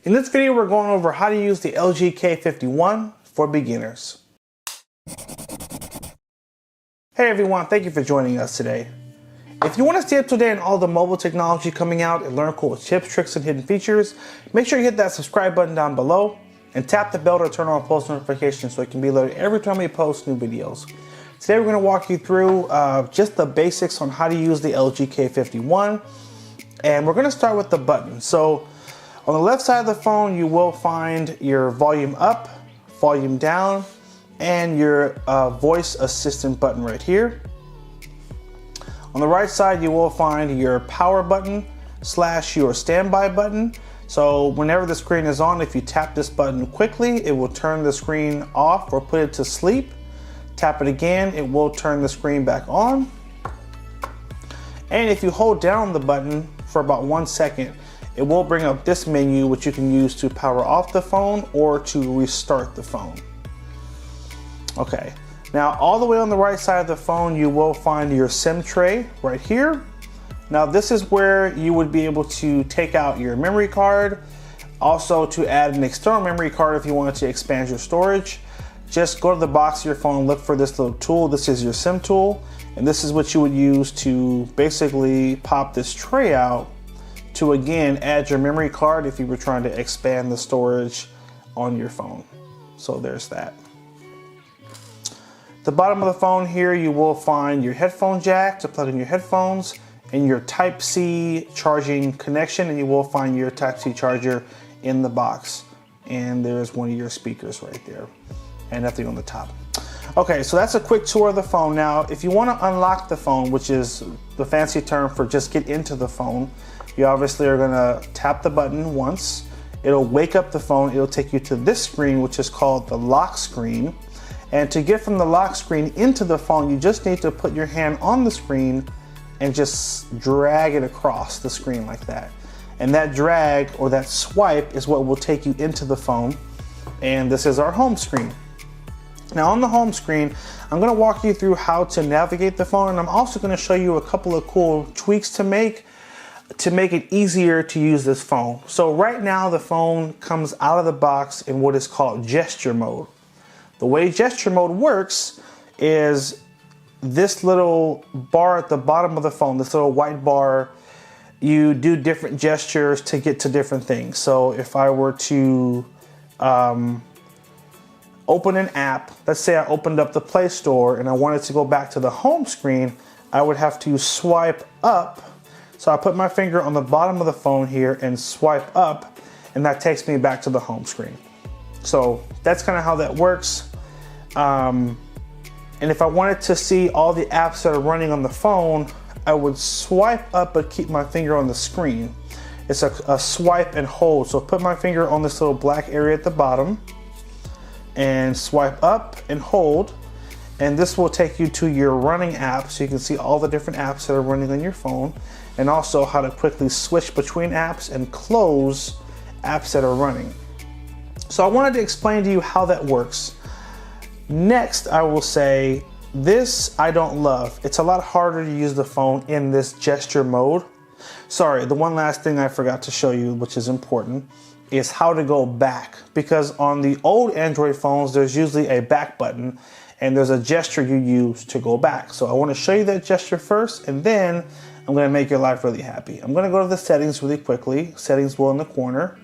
In this video, we're going over how to use the LG K51 for beginners. Hey everyone, thank you for joining us today. If you want to stay up to date on all the mobile technology coming out and learn cool tips, tricks, and hidden features, make sure you hit that subscribe button down below and tap the bell to turn on post notifications so you can be alerted every time we post new videos. Today we're going to walk you through just the basics on how to use the LG K51, and we're going to start with the button. So on the left side of the phone, you will find your volume up, volume down, and your voice assistant button right here. On the right side, you will find your power button / your standby button. So whenever the screen is on, if you tap this button quickly, it will turn the screen off or put it to sleep. Tap it again, it will turn the screen back on. And if you hold down the button for about 1 second, it will bring up this menu, which you can use to power off the phone or to restart the phone. Okay, now all the way on the right side of the phone, you will find your SIM tray right here. Now this is where you would be able to take out your memory card, also to add an external memory card if you wanted to expand your storage. Just go to the box of your phone, look for this little tool. This is your SIM tool, and this is what you would use to basically pop this tray out to again add your memory card if you were trying to expand the storage on your phone. So there's that. At the bottom of the phone here, you will find your headphone jack to plug in your headphones and your Type-C charging connection, and you will find your Type-C charger in the box. And there's one of your speakers right there and nothing on the top. Okay, so that's a quick tour of the phone. Now, if you want to unlock the phone, which is the fancy term for just get into the phone, you obviously are gonna tap the button once. It'll wake up the phone. It'll take you to this screen, which is called the lock screen. And to get from the lock screen into the phone, you just need to put your hand on the screen and just drag it across the screen like that. And that drag or that swipe is what will take you into the phone. And this is our home screen. Now on the home screen, I'm going to walk you through how to navigate the phone, and I'm also going to show you a couple of cool tweaks to make it easier to use this phone. So right now the phone comes out of the box in what is called gesture mode. The way gesture mode works is this little bar at the bottom of the phone, this little white bar, you do different gestures to get to different things. So if I were to open an app, let's say I opened up the Play Store and I wanted to go back to the home screen, I would have to swipe up. So I put my finger on the bottom of the phone here and swipe up, and that takes me back to the home screen. So that's kind of how that works. And if I wanted to see all the apps that are running on the phone, I would swipe up but keep my finger on the screen. It's a swipe and hold. So put my finger on this little black area at the bottom and swipe up and hold. And this will take you to your running apps, so you can see all the different apps that are running on your phone, and also how to quickly switch between apps and close apps that are running. So I wanted to explain to you how that works. Next, I will say this I don't love. It's a lot harder to use the phone in this gesture mode. Sorry, the one last thing I forgot to show you, which is important, is how to go back. Because on the old Android phones, there's usually a back button, and there's a gesture you use to go back. So I want to show you that gesture first, and then I'm going to make your life really happy. I'm going to go to the settings really quickly. Settings will in the corner.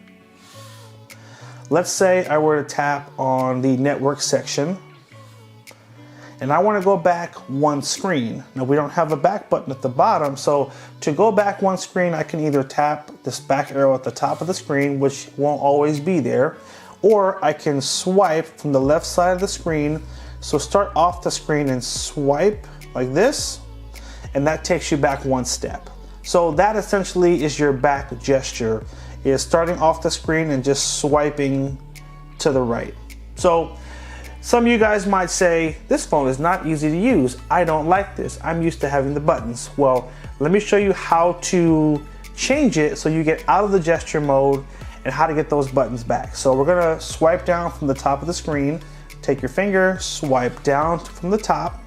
Let's say I were to tap on the network section, and I want to go back one screen. Now we don't have a back button at the bottom, so to go back one screen, I can either tap this back arrow at the top of the screen, which won't always be there, or I can swipe from the left side of the screen. So start off the screen and swipe like this, and that takes you back one step. So that essentially is your back gesture, is starting off the screen and just swiping to the right. So some of you guys might say, this phone is not easy to use. I don't like this. I'm used to having the buttons. Well, let me show you how to change it so you get out of the gesture mode and how to get those buttons back. So we're gonna swipe down from the top of the screen. Take your finger, swipe down from the top,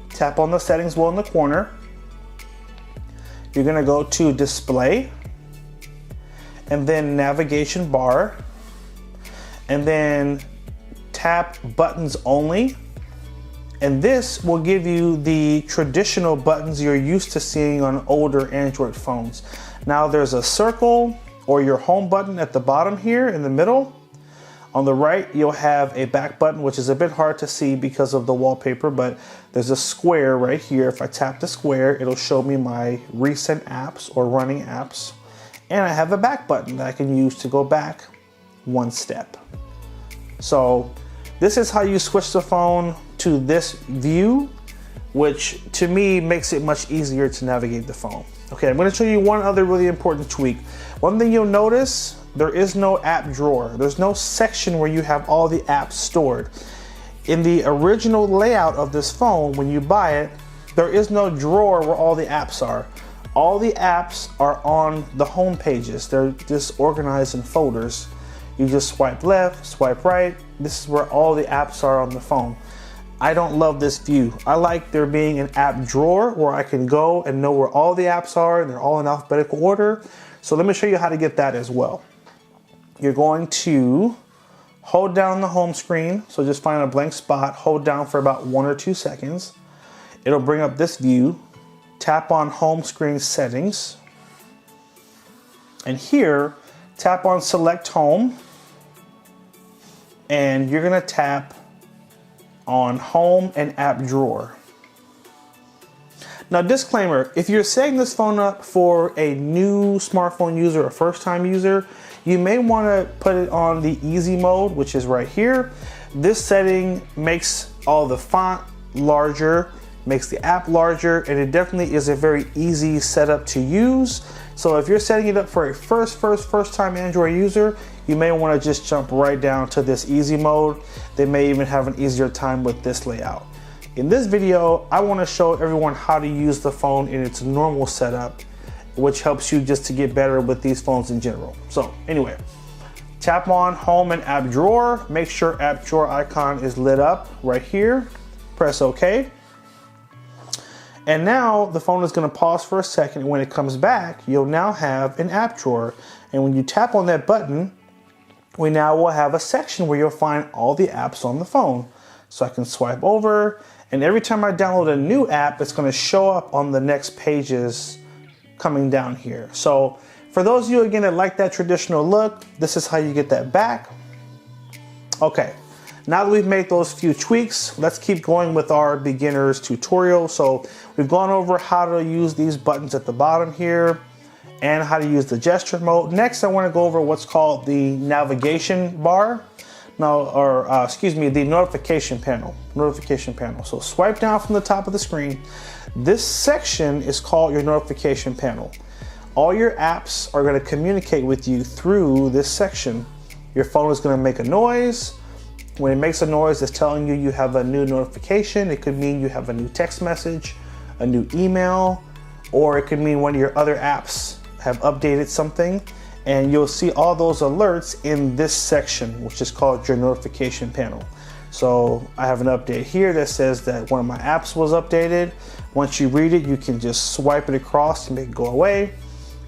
tap on the settings wheel in the corner. You're gonna go to display, and then navigation bar, and then tap buttons only. And this will give you the traditional buttons you're used to seeing on older Android phones. Now there's a circle or your home button at the bottom here in the middle. On the right, you'll have a back button, which is a bit hard to see because of the wallpaper, but there's a square right here. If I tap the square, it'll show me my recent apps or running apps. And I have a back button that I can use to go back one step. So this is how you switch the phone to this view, which to me makes it much easier to navigate the phone. Okay, I'm gonna show you one other really important tweak. One thing you'll notice, there is no app drawer. There's no section where you have all the apps stored. In the original layout of this phone, when you buy it, there is no drawer where all the apps are. All the apps are on the home pages. They're just organized in folders. You just swipe left, swipe right. This is where all the apps are on the phone. I don't love this view. I like there being an app drawer where I can go and know where all the apps are and they're all in alphabetical order. So let me show you how to get that as well. You're going to hold down the home screen. So just find a blank spot, hold down for about 1 or 2 seconds. It'll bring up this view. Tap on home screen settings. And here, tap on select home. And you're gonna tap on home and app drawer. Now disclaimer, if you're setting this phone up for a new smartphone user, a first time user, you may want to put it on the easy mode, which is right here. This setting makes all the font larger, makes the app larger, and it definitely is a very easy setup to use. So if you're setting it up for a first time Android user, you may want to just jump right down to this easy mode. They may even have an easier time with this layout. In this video, I want to show everyone how to use the phone in its normal setup, which helps you just to get better with these phones in general. So anyway, tap on home and app drawer. Make sure app drawer icon is lit up right here. Press OK. And now the phone is going to pause for a second. When it comes back, you'll now have an app drawer. And when you tap on that button, we now will have a section where you'll find all the apps on the phone. So I can swipe over, and every time I download a new app, it's going to show up on the next pages coming down here. So for those of you again that like that traditional look, this is how you get that back. Okay, now that we've made those few tweaks, let's keep going with our beginner's tutorial. So we've gone over how to use these buttons at the bottom here and how to use the gesture mode. Next, I want to go over what's called the navigation bar. The notification panel. So swipe down from the top of the screen. This section is called your notification panel. All your apps are going to communicate with you through this section. Your phone is going to make a noise. When it makes a noise, it's telling you you have a new notification. It could mean you have a new text message, a new email, or it could mean one of your other apps have updated something. And you'll see all those alerts in this section, which is called your notification panel. So I have an update here that says that one of my apps was updated. Once you read it, you can just swipe it across to make it go away.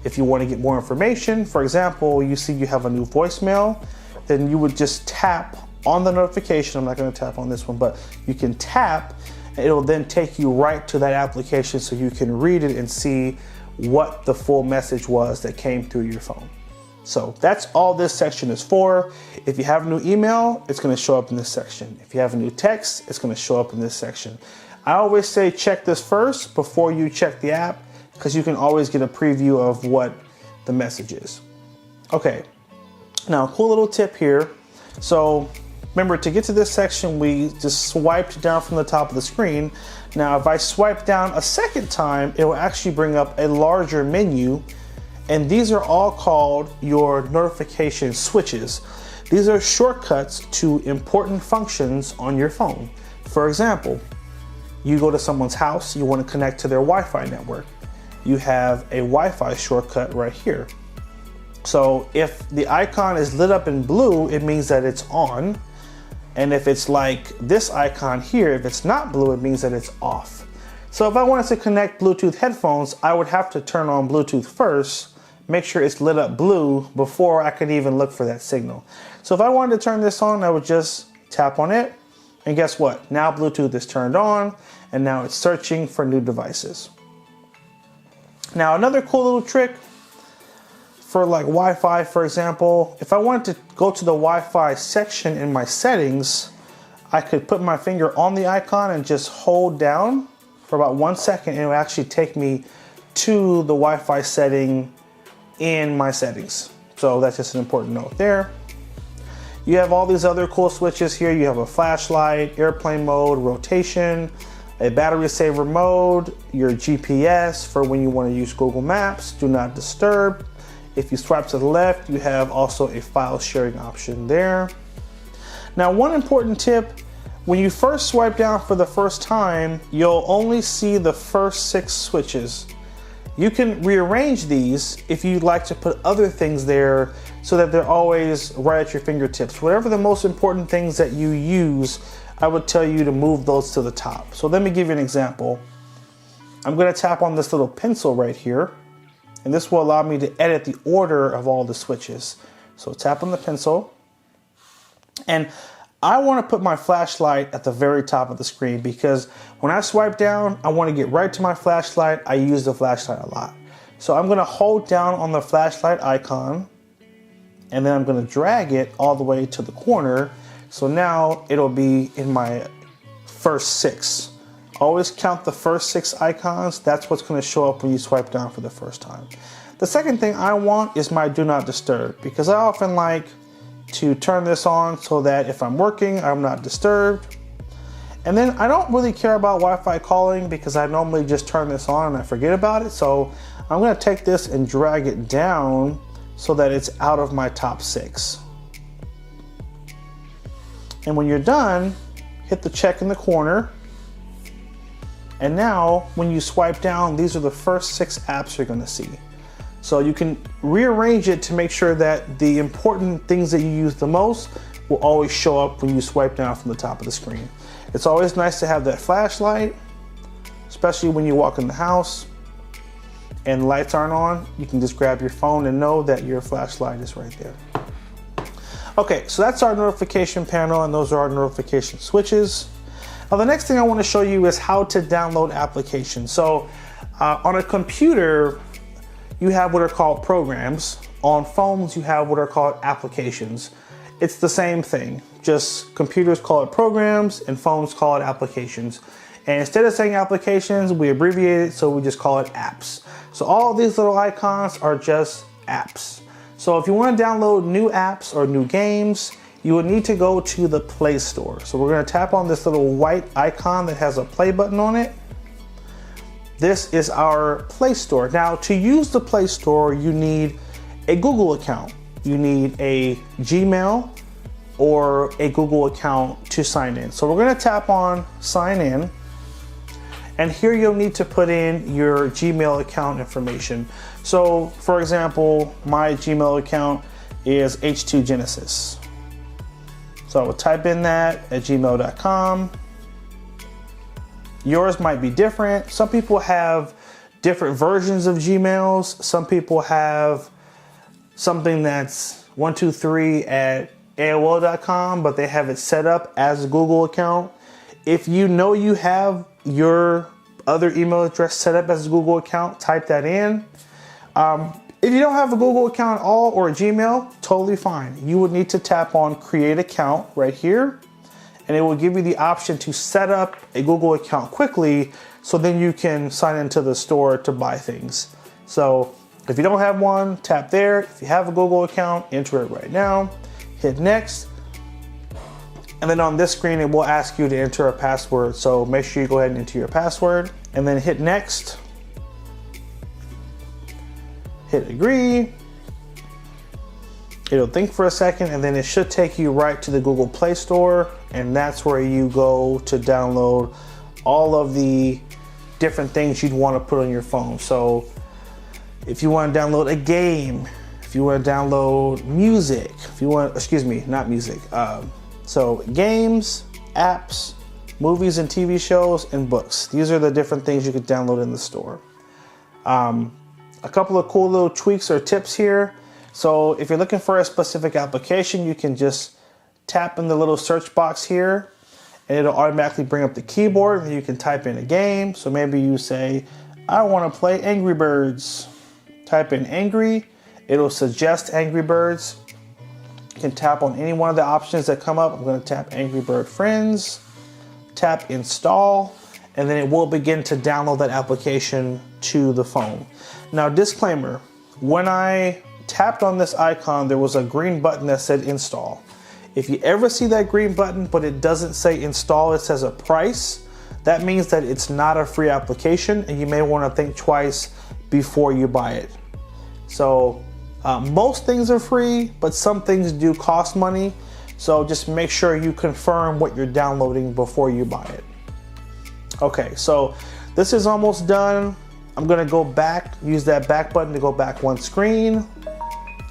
If you want to get more information, for example, you see you have a new voicemail, then you would just tap on the notification. I'm not going to tap on this one, but you can tap, and it'll then take you right to that application so you can read it and see what the full message was that came through your phone. So that's all this section is for. If you have a new email, it's going to show up in this section. If you have a new text, it's going to show up in this section. I always say check this first before you check the app, because you can always get a preview of what the message is. Okay, now cool little tip here. So remember, to get to this section, we just swiped down from the top of the screen. Now if I swipe down a second time, it will actually bring up a larger menu. And these are all called your notification switches. These are shortcuts to important functions on your phone. For example, you go to someone's house, you want to connect to their Wi-Fi network. You have a Wi-Fi shortcut right here. So if the icon is lit up in blue, it means that it's on. And if it's like this icon here, if it's not blue, it means that it's off. So if I wanted to connect Bluetooth headphones, I would have to turn on Bluetooth first make sure it's lit up blue before I could even look for that signal. So if I wanted to turn this on, I would just tap on it, and guess what? Now Bluetooth is turned on, and now it's searching for new devices. Now another cool little trick for like Wi-Fi, for example, if I wanted to go to the Wi-Fi section in my settings, I could put my finger on the icon and just hold down for about 1 second, and it will actually take me to the Wi-Fi setting in my settings. So that's just an important note there. You have all these other cool switches here. You have a flashlight, airplane mode, rotation, a battery saver mode, your GPS for when you want to use Google Maps, do not disturb. If you swipe to the left, you have also a file sharing option there. Now, one important tip, when you first swipe down for the first time, you'll only see the first 6 switches. You can rearrange these if you'd like to put other things there so that they're always right at your fingertips. Whatever the most important things that you use, I would tell you to move those to the top. So let me give you an example. I'm going to tap on this little pencil right here, and this will allow me to edit the order of all the switches. So tap on the pencil, and I want to put my flashlight at the very top of the screen because when I swipe down, I want to get right to my flashlight. I use the flashlight a lot. So I'm going to hold down on the flashlight icon, and then I'm going to drag it all the way to the corner. So now it'll be in my first 6. Always count the first 6 icons. That's what's going to show up when you swipe down for the first time. The second thing I want is my do not disturb, because I often like to turn this on so that if I'm working, I'm not disturbed. And then I don't really care about Wi-Fi calling because I normally just turn this on and I forget about it. So I'm going to take this and drag it down so that it's out of my top 6. And when you're done, hit the check in the corner. And now when you swipe down, these are the first 6 apps you're going to see. So you can rearrange it to make sure that the important things that you use the most will always show up when you swipe down from the top of the screen. It's always nice to have that flashlight, especially when you walk in the house and lights aren't on. You can just grab your phone and know that your flashlight is right there. Okay, so that's our notification panel, and those are our notification switches. Now the next thing I want to show you is how to download applications. So on a computer, you have what are called programs. On phones, you have what are called applications. It's the same thing, just computers call it programs and phones call it applications. And instead of saying applications, we abbreviate it, so we just call it apps. So all these little icons are just apps. So if you want to download new apps or new games, you would need to go to the Play Store. So we're going to tap on this little white icon that has a play button on it. This is our Play Store. Now, to use the Play Store, you need a Google account. You need a Gmail or a Google account to sign in. So we're going to tap on Sign In. And here you'll need to put in your Gmail account information. So, for example, my Gmail account is H2Genesis. So I will type in that at gmail.com. Yours might be different. Some people have different versions of Gmails. Some people have something that's 123 at AOL.com, but they have it set up as a Google account. If you know you have your other email address set up as a Google account, type that in. If you don't have a Google account at all or a Gmail, totally fine. You would need to tap on Create Account right here, and it will give you the option to set up a Google account quickly, so then you can sign into the store to buy things. So if you don't have one, tap there. If you have a Google account, enter it right now, hit next. And then on this screen, it will ask you to enter a password. So make sure you go ahead and enter your password and then hit next. Hit agree. It'll think for a second, and then it should take you right to the Google Play Store, and that's where you go to download all of the different things you'd want to put on your phone. So if you want to download a game, if you want to download music, if you want, excuse me, not music. So games, apps, movies and TV shows, and books. These are the different things you could download in the store. A couple of cool little tweaks or tips here. So if you're looking for a specific application, you can just tap in the little search box here and it'll automatically bring up the keyboard and you can type in a game. So maybe you say, I want to play Angry Birds. Type in Angry, it'll suggest Angry Birds. You can tap on any one of the options that come up. I'm going to tap Angry Bird Friends, tap Install, and then it will begin to download that application to the phone. Now, disclaimer, when I tapped on this icon, there was a green button that said Install. If you ever see that green button, but it doesn't say install, it says a price, that means that it's not a free application and you may want to think twice before you buy it. So most things are free, but some things do cost money. So just make sure you confirm what you're downloading before you buy it. Okay, so this is almost done. I'm gonna go back, use that back button to go back one screen.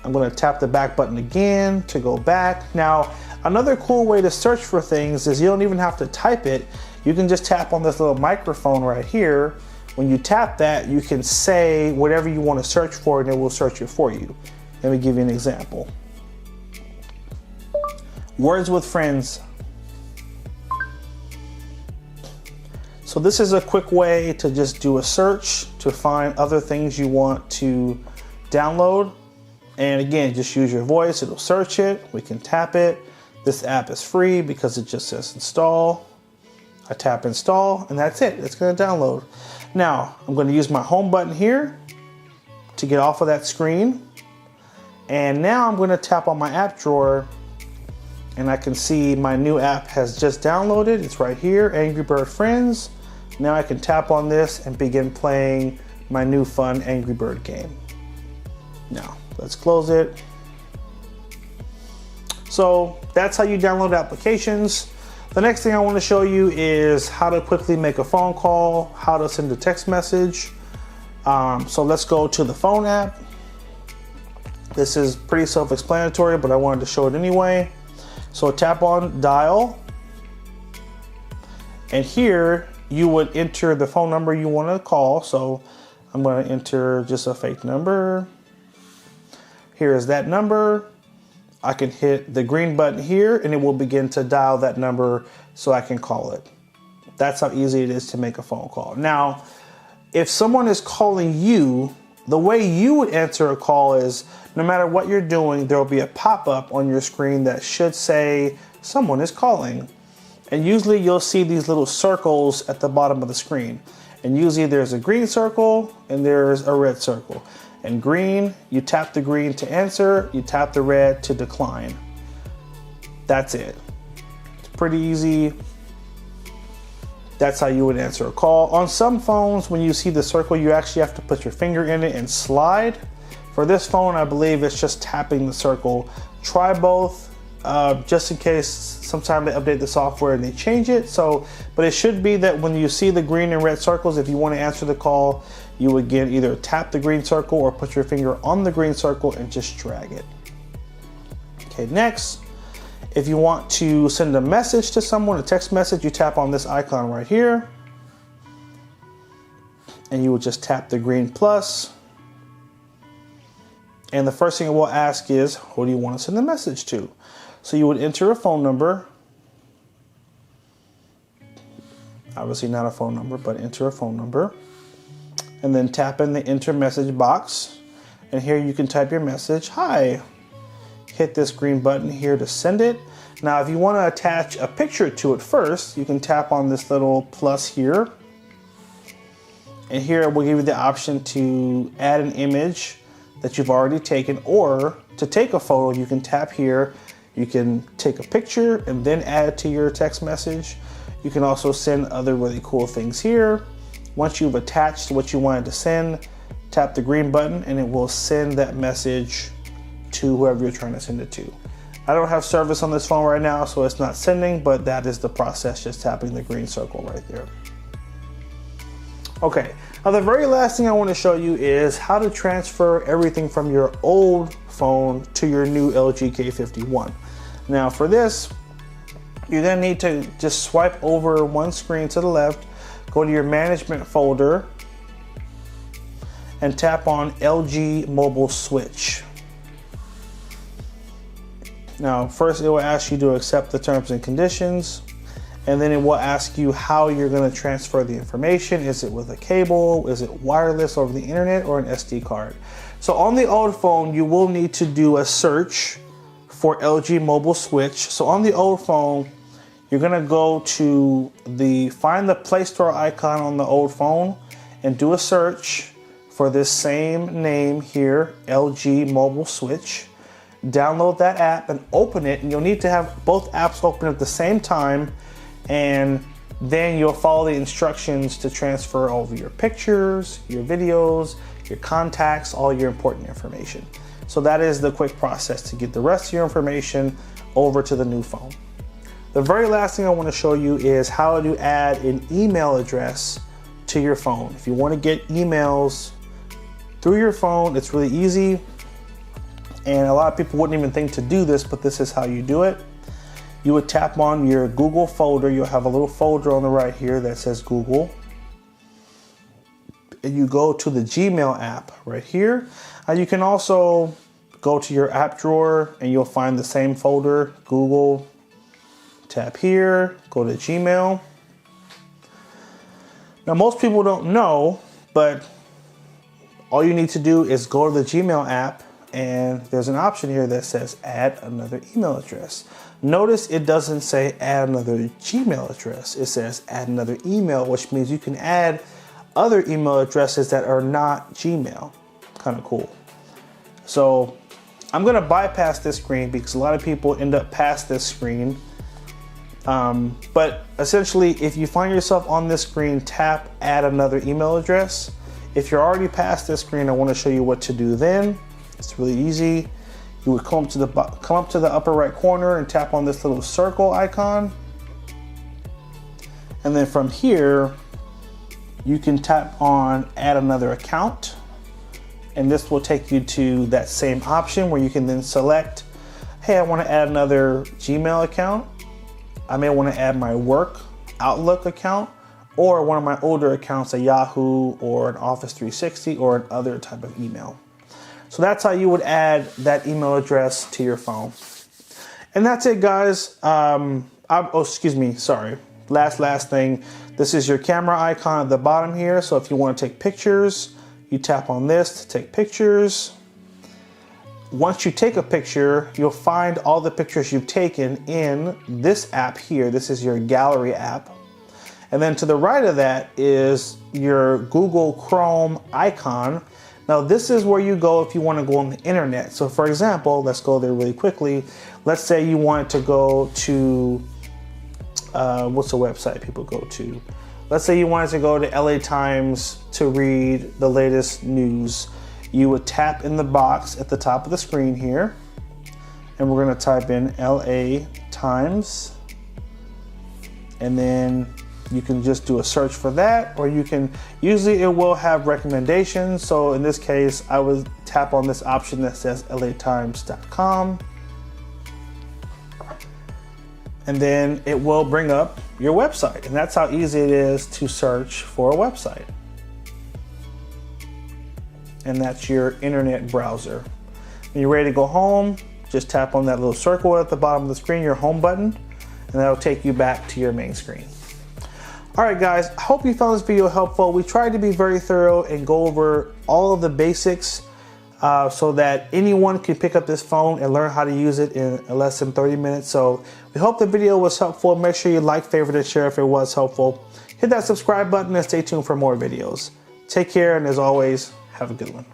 I'm going to tap the back button again to go back. Now, another cool way to search for things is you don't even have to type it. You can just tap on this little microphone right here. When you tap that, you can say whatever you want to search for and it will search it for you. Let me give you an example. Words with friends. So this is a quick way to just do a search to find other things you want to download. And again, just use your voice, it'll search it, we can tap it. This app is free because it just says install. I tap install and that's it, it's gonna download. Now, I'm gonna use my home button here to get off of that screen. And now I'm gonna tap on my app drawer and I can see my new app has just downloaded. It's right here, Angry Bird Friends. Now I can tap on this and begin playing my new fun Angry Bird game. Now, let's close it. So that's how you download applications. The next thing I want to show you is how to quickly make a phone call, how to send a text message. So let's go to the phone app. This is pretty self-explanatory, but I wanted to show it anyway. So tap on dial. And here you would enter the phone number you want to call. So I'm going to enter just a fake number. Here is that number. I can hit the green button here and it will begin to dial that number so I can call it. That's how easy it is to make a phone call. Now, if someone is calling you, the way you would answer a call is no matter what you're doing, there will be a pop-up on your screen that should say someone is calling. And usually you'll see these little circles at the bottom of the screen. And usually there's a green circle and there's a red circle. And green, you tap the green to answer, you tap the red to decline. That's it. It's pretty easy. That's how you would answer a call. On some phones, when you see the circle, you actually have to put your finger in it and slide. For this phone, I believe it's just tapping the circle. Try both, just in case sometime they update the software and they change it. But it should be that when you see the green and red circles, if you want to answer the call, you would again either tap the green circle or put your finger on the green circle and just drag it. Okay, next, if you want to send a message to someone, a text message, you tap on this icon right here. And you will just tap the green plus. And the first thing it will ask is, who do you want to send the message to? So you would enter a phone number. Obviously not a phone number, but enter a phone number. And then tap in the enter message box. And here you can type your message, hi. Hit this green button here to send it. Now, if you want to attach a picture to it first, you can tap on this little plus here. And here it will give you the option to add an image that you've already taken, or to take a photo, you can tap here. You can take a picture and then add it to your text message. You can also send other really cool things here. Once you've attached what you wanted to send, tap the green button and it will send that message to whoever you're trying to send it to. I don't have service on this phone right now, so it's not sending, but that is the process, just tapping the green circle right there. Okay, now the very last thing I want to show you is how to transfer everything from your old phone to your new LG K51. Now for this, you're going to need to just swipe over one screen to the left, go to your management folder, and tap on LG mobile switch. Now, first it will ask you to accept the terms and conditions, and then it will ask you how you're going to transfer the information. Is it with a cable? Is it wireless over the internet, or an SD card? So on the old phone, you will need to do a search for LG mobile switch. So on the old phone, you're going to go to find the Play Store icon on the old phone and do a search for this same name here, LG mobile switch. Download that app and open it, and you'll need to have both apps open at the same time, and then you'll follow the instructions to transfer over your pictures, your videos, your contacts, all your important information. So that is the quick process to get the rest of your information over to the new phone. The very last thing I want to show you is how to add an email address to your phone. If you want to get emails through your phone, it's really easy. And a lot of people wouldn't even think to do this, but this is how you do it. You would tap on your Google folder. You'll have a little folder on the right here that says Google. And you go to the Gmail app right here. You can also go to your app drawer and you'll find the same folder, Google. Tap here, go to Gmail. Now, most people don't know, but all you need to do is go to the Gmail app, and there's an option here that says add another email address. Notice it doesn't say add another Gmail address. It says add another email, which means you can add other email addresses that are not Gmail. Kind of cool. So I'm gonna bypass this screen because a lot of people end up past this screen. But essentially, if you find yourself on this screen, tap add another email address. If you're already past this screen, I want to show you what to do then. It's really easy. You would come up to the upper right corner and tap on this little circle icon. And then from here, you can tap on add another account. And this will take you to that same option where you can then select, hey, I want to add another Gmail account. I may want to add my work Outlook account, or one of my older accounts, a Yahoo or an Office 360 or an other type of email. So that's how you would add that email address to your phone. And that's it, guys. Last thing. This is your camera icon at the bottom here. So if you want to take pictures, you tap on this to take pictures. Once you take a picture, you'll find all the pictures you've taken in this app here. This is your gallery app. And then to the right of that is your Google Chrome icon. Now this is where you go if you want to go on the internet. So for example, let's go there really quickly. Let's say you want to go to, what's the website people go to? Let's say you wanted to go to LA Times to read the latest news. You would tap in the box at the top of the screen here, and we're going to type in LA Times, and then you can just do a search for that, or you can, usually it will have recommendations. So in this case, I would tap on this option that says latimes.com, and then it will bring up your website. And that's how easy it is to search for a website. And that's your internet browser. When you're ready to go home, just tap on that little circle at the bottom of the screen, your home button, and that'll take you back to your main screen. All right, guys, I hope you found this video helpful. We tried to be very thorough and go over all of the basics so that anyone can pick up this phone and learn how to use it in less than 30 minutes. So we hope the video was helpful. Make sure you like, favorite, and share if it was helpful. Hit that subscribe button and stay tuned for more videos. Take care, and as always, have a good one.